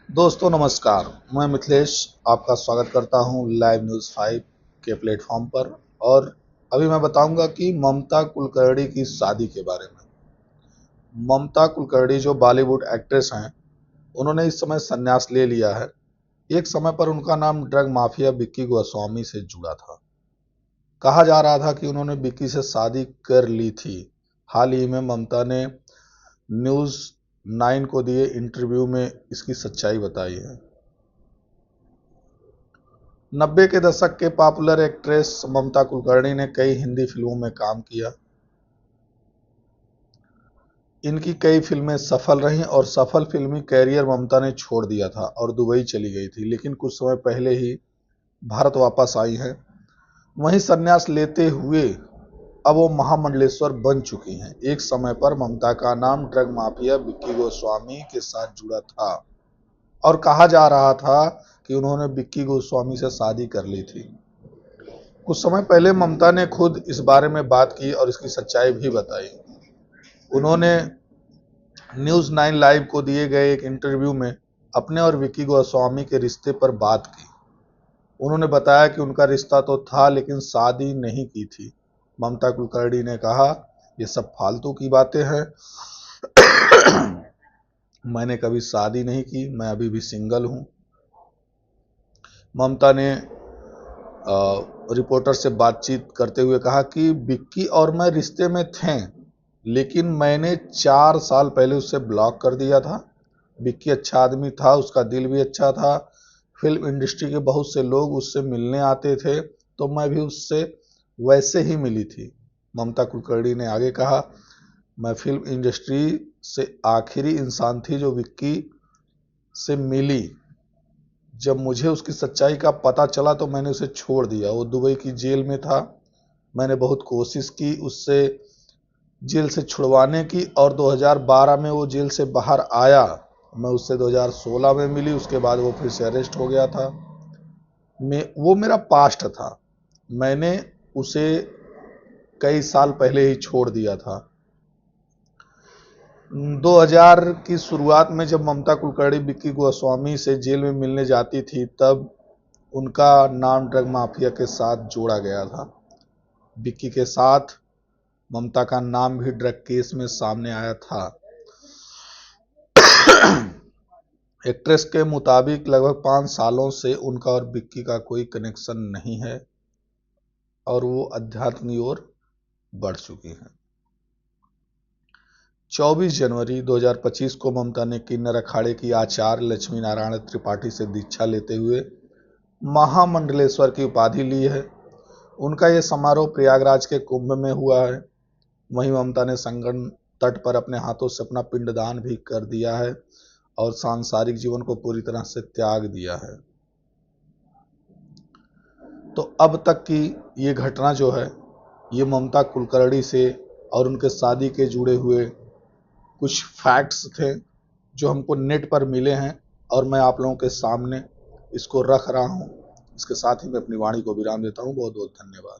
दोस्तों नमस्कार। मैं मिथिलेश आपका स्वागत करता हूं लाइव न्यूज़ 5 के प्लेटफॉर्म पर। और अभी मैं बताऊंगा कि ममता कुलकर्णी की शादी के बारे में। ममता कुलकर्णी जो बॉलीवुड एक्ट्रेस हैं, उन्होंने इस समय संन्यास ले लिया है। एक समय पर उनका नाम ड्रग माफिया विक्की गोस्वामी से जुड़ा था। कहा जा रहा था कि उन्होंने विक्की से शादी कर ली थी। हाल ही में ममता ने न्यूज़ 9 को दिए इंटरव्यू में इसकी सच्चाई बताई है। 90 के दशक के पॉपुलर एक्ट्रेस ममता कुलकर्णी ने कई हिंदी फिल्मों में काम किया। इनकी कई फिल्में सफल रहीं और सफल फिल्मी कैरियर ममता ने छोड़ दिया था और दुबई चली गई थी, लेकिन कुछ समय पहले ही भारत वापस आई हैं। वहीं संन्यास लेते हुए अब वो महामंडलेश्वर बन चुकी हैं। एक समय पर ममता का नाम ड्रग माफिया विक्की गोस्वामी के साथ जुड़ा था और कहा जा रहा था कि उन्होंने विक्की गोस्वामी से शादी कर ली थी। कुछ समय पहले ममता ने खुद इस बारे में बात की और इसकी सच्चाई भी बताई। उन्होंने न्यूज़ 9 लाइव को दिए गए एक इंटरव्यू में अपने और विक्की गोस्वामी के रिश्ते पर बात की। उन्होंने बताया कि उनका रिश्ता तो था लेकिन शादी नहीं की थी। ममता कुलकर्णी ने कहा, ये सब फालतू की बातें हैं। मैंने कभी शादी नहीं की, मैं अभी भी सिंगल हूं। ममता ने रिपोर्टर से बातचीत करते हुए कहा कि विक्की और मैं रिश्ते में थे, लेकिन मैंने 4 साल पहले उसे ब्लॉक कर दिया था। विक्की अच्छा आदमी था, उसका दिल भी अच्छा था। फिल्म इंडस्ट्री के बहुत से लोग उससे मिलने आते थे, तो मैं भी उससे वैसे ही मिली थी। ममता कुलकर्णी ने आगे कहा, मैं फिल्म इंडस्ट्री से आखिरी इंसान थी जो विक्की से मिली। जब मुझे उसकी सच्चाई का पता चला तो मैंने उसे छोड़ दिया। वो दुबई की जेल में था। मैंने बहुत कोशिश की उससे जेल से छुड़वाने की और 2012 में वो जेल से बाहर आया। मैं उससे 2016 में मिली, उसके बाद वो फिर से अरेस्ट हो गया था। वो मेरा पास्ट था। मैंने उसे कई साल पहले ही छोड़ दिया था। 2000 की शुरुआत में जब ममता कुलकर्णी विक्की गोस्वामी से जेल में मिलने जाती थी, तब उनका नाम ड्रग माफिया के साथ जोड़ा गया था। विक्की के साथ ममता का नाम भी ड्रग केस में सामने आया था। एक्ट्रेस के मुताबिक लगभग 5 सालों से उनका और विक्की का कोई कनेक्शन नहीं है और वो अध्यात्म की ओर बढ़ चुकी हैं। 24 जनवरी 2025 को ममता ने किन्नर अखाड़े की आचार्य लक्ष्मी नारायण त्रिपाठी से दीक्षा लेते हुए महामंडलेश्वर की उपाधि ली है। उनका यह समारोह प्रयागराज के कुंभ में हुआ है। वहीं ममता ने संगम तट पर अपने हाथों से अपना पिंडदान भी कर दिया है और सांसारिक जीवन को पूरी तरह से त्याग दिया है। तो अब तक की ये घटना जो है, ये ममता कुलकर्णी से और उनके शादी के जुड़े हुए कुछ फैक्ट्स थे जो हमको नेट पर मिले हैं और मैं आप लोगों के सामने इसको रख रहा हूँ। इसके साथ ही मैं अपनी वाणी को विराम देता हूँ। बहुत बहुत धन्यवाद।